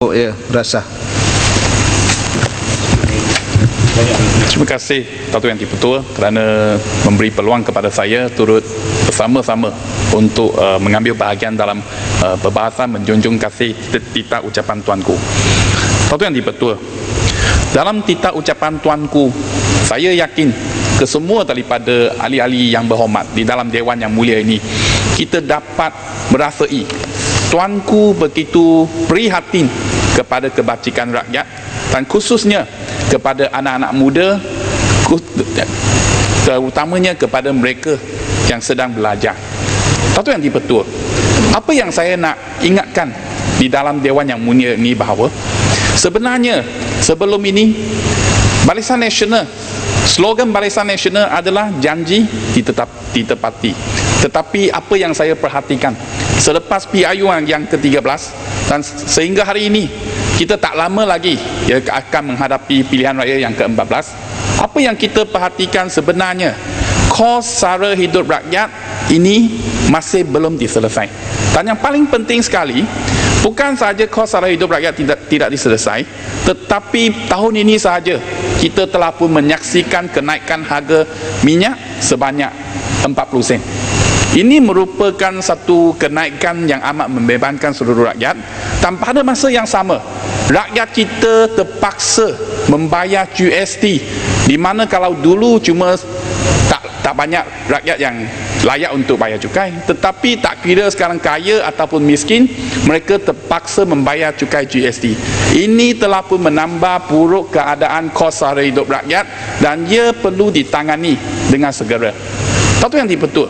Oh ya, rasa. Terima kasih Datuk Yang Di-Pertua kerana memberi peluang kepada saya turut bersama-sama untuk mengambil bahagian dalam perbahasan menjunjung kasih titah ucapan Tuanku. Datuk Yang Di-Pertua, dalam titah ucapan Tuanku, saya yakin kesemua daripada ahli-ahli yang berhormat di dalam Dewan Yang Mulia ini, kita dapat merasai Tuanku begitu prihatin kepada kebajikan rakyat dan khususnya kepada anak-anak muda, terutamanya kepada mereka yang sedang belajar. Datuk Yang Di-Pertua, apa yang saya nak ingatkan di dalam Dewan Yang Mulia ini bahawa sebenarnya sebelum ini Barisan Nasional, slogan Barisan Nasional adalah janji ditepati. Tetapi apa yang saya perhatikan selepas PIU yang ke-13 dan sehingga hari ini, kita tak lama lagi akan menghadapi pilihan raya yang ke-14, apa yang kita perhatikan sebenarnya, kos sara hidup rakyat ini masih belum diselesai. Dan yang paling penting sekali, bukan sahaja kos sara hidup rakyat tidak diselesai, tetapi tahun ini sahaja kita telah pun menyaksikan kenaikan harga minyak sebanyak 40 sen. Ini merupakan satu kenaikan yang amat membebankan seluruh rakyat, dan pada masa yang sama rakyat kita terpaksa membayar GST, di mana kalau dulu cuma tak banyak rakyat yang layak untuk bayar cukai, tetapi tak kira sekarang kaya ataupun miskin, mereka terpaksa membayar cukai GST. Ini telah pun menambah buruk keadaan kos sara hidup rakyat dan ia perlu ditangani dengan segera. Datuk Yang Di-Pertua,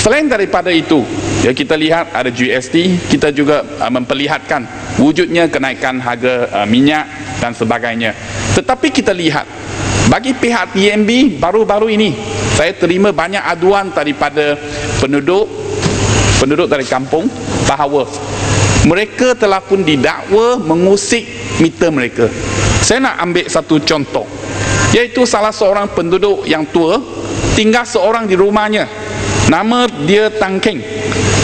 selain daripada itu, kita lihat ada GST, kita juga memperlihatkan wujudnya kenaikan harga minyak dan sebagainya. Tetapi kita lihat, bagi pihak TNB baru-baru ini, saya terima banyak aduan daripada penduduk dari kampung bahawa mereka telah pun didakwa mengusik meter mereka. Saya nak ambil satu contoh, iaitu salah seorang penduduk yang tua tinggal seorang di rumahnya. Nama dia Tang Keng.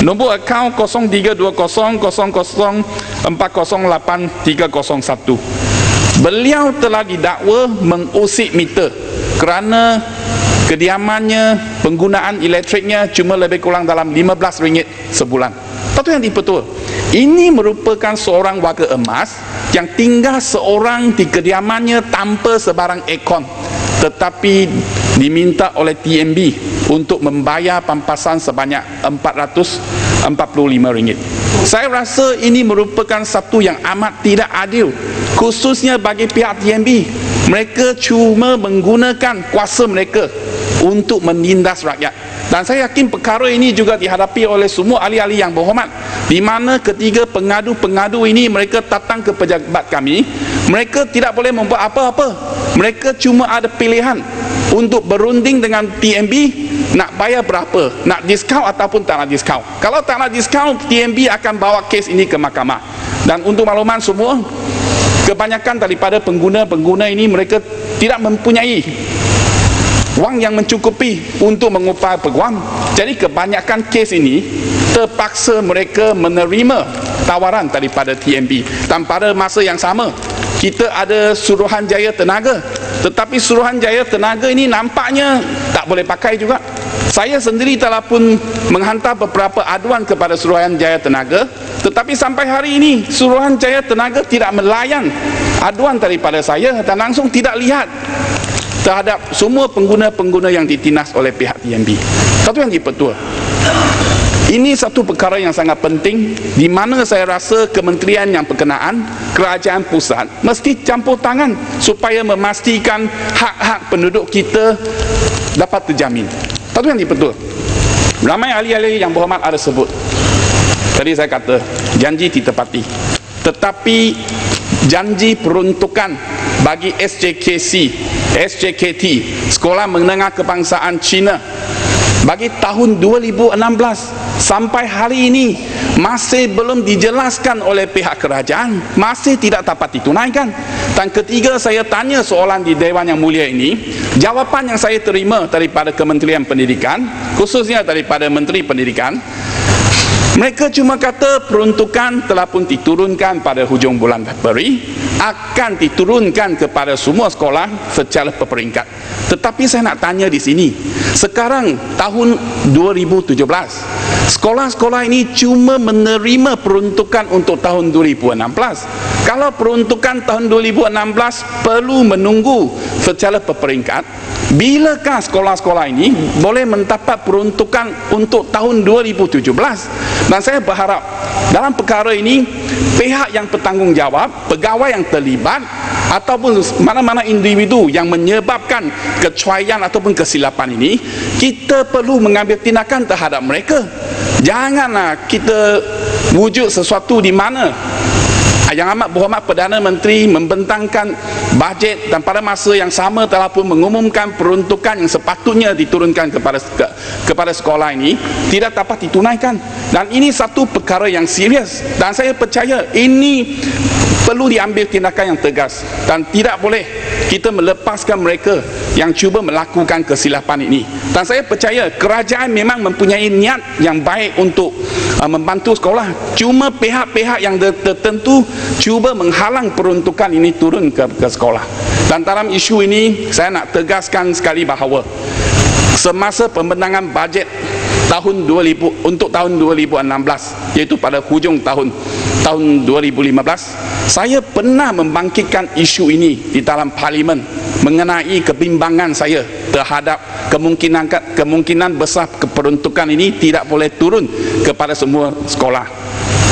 Nombor akaun 032000408301. Beliau telah didakwa mengusik meter kerana kediamannya, penggunaan elektriknya cuma lebih kurang dalam RM15 sebulan. Datuk Yang Di-Pertua, ini merupakan seorang warga emas yang tinggal seorang di kediamannya tanpa sebarang aircon, tetapi diminta oleh TNB untuk membayar pampasan sebanyak RM445. Saya rasa ini merupakan satu yang amat tidak adil, khususnya bagi pihak TNB. Mereka cuma menggunakan kuasa mereka untuk menindas rakyat. Dan saya yakin perkara ini juga dihadapi oleh semua ahli-ahli yang berhormat, di mana ketiga pengadu-pengadu ini mereka datang ke pejabat kami, mereka tidak boleh membuat apa-apa. Mereka cuma ada pilihan untuk berunding dengan TNB, nak bayar berapa, nak diskaun ataupun tak nak diskaun. Kalau tak nak diskaun, TNB akan bawa kes ini ke mahkamah. Dan untuk makluman semua, kebanyakan daripada pengguna-pengguna ini mereka tidak mempunyai wang yang mencukupi untuk mengupah peguam. Jadi kebanyakan kes ini terpaksa mereka menerima tawaran daripada TNB. Dan pada masa yang sama, kita ada Suruhanjaya Tenaga, tetapi Suruhanjaya Tenaga ini nampaknya tak boleh pakai juga. Saya sendiri telah pun menghantar beberapa aduan kepada Suruhanjaya Tenaga, tetapi sampai hari ini Suruhanjaya Tenaga tidak melayan aduan daripada saya dan langsung tidak lihat terhadap semua pengguna-pengguna yang ditindas oleh pihak TNB. Datuk Yang Di-Pertua, ini satu perkara yang sangat penting, di mana saya rasa kementerian yang berkenaan, kerajaan pusat mesti campur tangan supaya memastikan hak-hak penduduk kita dapat terjamin. Datuk Yang Di-Pertua, ramai ahli-ahli yang berhormat ada sebut, tadi saya kata janji ditepati, tetapi janji peruntukan bagi SJKT, Sekolah Menengah Kebangsaan Cina, bagi tahun 2016 sampai hari ini masih belum dijelaskan oleh pihak kerajaan, masih tidak dapat ditunaikan. Dan ketiga, saya tanya soalan di Dewan Yang Mulia ini, jawapan yang saya terima daripada Kementerian Pendidikan, khususnya daripada Menteri Pendidikan, Mereka cuma kata peruntukan telah pun diturunkan pada hujung bulan Februari, akan diturunkan kepada semua sekolah secara berperingkat. Tetapi saya nak tanya di sini, sekarang tahun 2017, sekolah-sekolah ini cuma menerima peruntukan untuk tahun 2016. Kalau peruntukan tahun 2016 perlu menunggu secara berperingkat, bilakah sekolah-sekolah ini boleh mendapat peruntukan untuk tahun 2017? Dan saya berharap dalam perkara ini pihak yang bertanggungjawab, pegawai yang terlibat ataupun mana-mana individu yang menyebabkan kecuaian ataupun kesilapan ini, kita perlu mengambil tindakan terhadap mereka. Janganlah kita wujud sesuatu di mana Yang Amat Berhormat Perdana Menteri membentangkan bajet dan pada masa yang sama telah pun mengumumkan peruntukan yang sepatutnya diturunkan kepada sekolah ini tidak dapat ditunaikan. Dan ini satu perkara yang serius, dan saya percaya ini perlu diambil tindakan yang tegas, dan tidak boleh kita melepaskan mereka yang cuba melakukan kesilapan ini. Dan saya percaya kerajaan memang mempunyai niat yang baik untuk membantu sekolah, cuma pihak-pihak yang tertentu cuba menghalang peruntukan ini turun ke sekolah. Dan dalam isu ini saya nak tegaskan sekali bahawa semasa pembentangan bajet tahun 2000 untuk tahun 2016, iaitu pada hujung tahun 2015, saya pernah membangkitkan isu ini di dalam parlimen mengenai kebimbangan saya terhadap kemungkinan besar peruntukan ini tidak boleh turun kepada semua sekolah.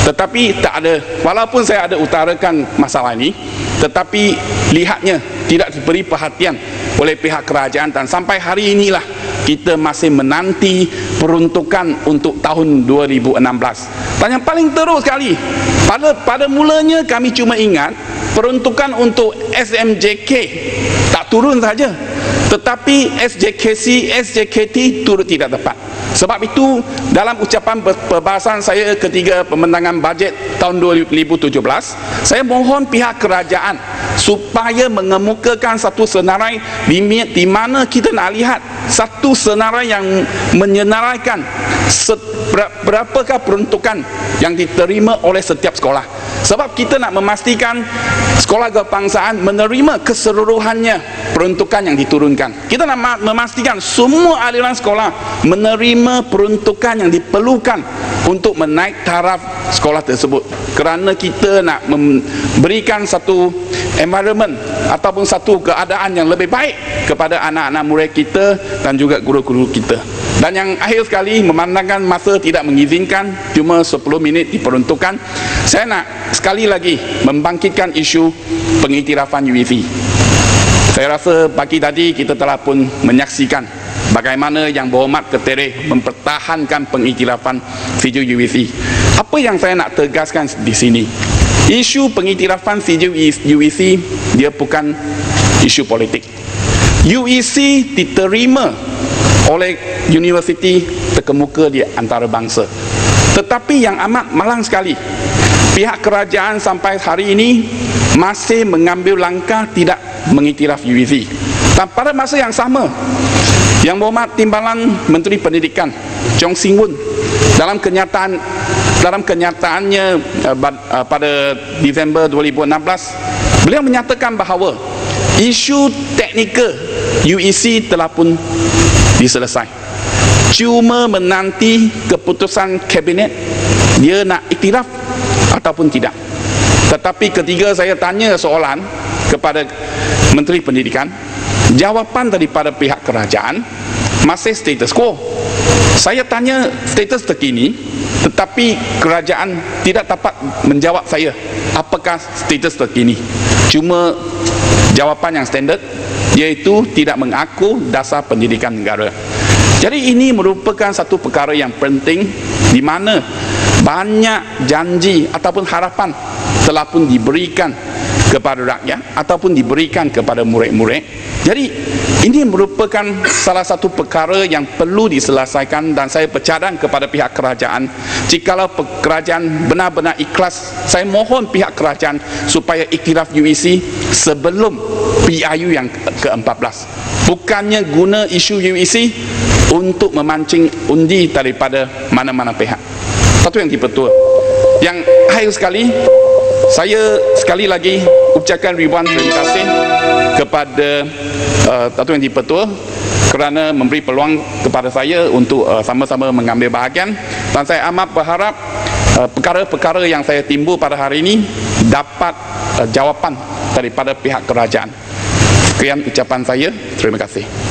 Tetapi tak ada, walaupun saya ada utarakan masalah ini, tetapi lihatnya tidak diberi perhatian oleh pihak kerajaan, dan sampai hari inilah kita masih menanti peruntukan untuk tahun 2016. Dan yang paling teruk sekali, pada mulanya kami cuma ingat peruntukan untuk SMJK tak turun saja, tetapi SJKC, SJKT turut tidak tepat. Sebab itu dalam ucapan perbahasan saya ketika pembentangan bajet tahun 2017, saya mohon pihak kerajaan supaya mengemukakan satu senarai di mana kita nak lihat satu senarai yang menyenaraikan berapakah peruntukan yang diterima oleh setiap sekolah. Sebab kita nak memastikan sekolah kebangsaan menerima keseluruhannya peruntukan yang diturunkan. Kita nak memastikan semua aliran sekolah menerima peruntukan yang diperlukan untuk menaik taraf sekolah tersebut, kerana kita nak memberikan satu environment ataupun satu keadaan yang lebih baik kepada anak-anak murid kita dan juga guru-guru kita. Dan yang akhir sekali, memandangkan masa tidak mengizinkan, cuma 10 minit diperuntukkan, saya nak sekali lagi membangkitkan isu pengiktirafan UiC. Saya rasa pagi tadi kita telah pun menyaksikan bagaimana Yang Berhormat Ketereh mempertahankan pengiktirafan Sijil UiC. Apa yang saya nak tegaskan di sini, isu pengiktirafan Sijil UiC dia bukan isu politik. UiC diterima oleh universiti terkemuka di antarabangsa. Tetapi yang amat malang sekali, pihak kerajaan sampai hari ini masih mengambil langkah tidak mengiktiraf UiC. Dan pada masa yang sama, Yang Berhormat Timbalan Menteri Pendidikan Chong Sing Wun dalam kenyataannya pada Disember 2016, beliau menyatakan bahawa isu teknikal UiC telah pun diselesai, cuma menanti keputusan kabinet dia nak iktiraf ataupun tidak. Tetapi ketika saya tanya soalan kepada Menteri Pendidikan, jawapan daripada pihak kerajaan masih status quo. Saya tanya status terkini, tetapi kerajaan tidak dapat menjawab saya apakah status terkini. Cuma jawapan yang standard, iaitu tidak mengaku dasar pendidikan negara. Jadi ini merupakan satu perkara yang penting, di mana banyak janji ataupun harapan telah pun diberikan kepada rakyat ataupun diberikan kepada murid-murid. Jadi ini merupakan salah satu perkara yang perlu diselesaikan, dan saya bercadang kepada pihak kerajaan, jikalau kerajaan benar-benar ikhlas, saya mohon pihak kerajaan supaya iktiraf UiC sebelum PIU yang ke-14. Bukannya guna isu UiC untuk memancing undi daripada mana-mana pihak. Satu yang dipertua. Yang akhir sekali, saya sekali lagi ucapkan ribuan terima kasih kepada Datuk Yang Dipertua kerana memberi peluang kepada saya untuk sama-sama mengambil bahagian, dan saya amat berharap perkara-perkara yang saya timbul pada hari ini dapat jawapan daripada pihak kerajaan. Sekian ucapan saya, terima kasih.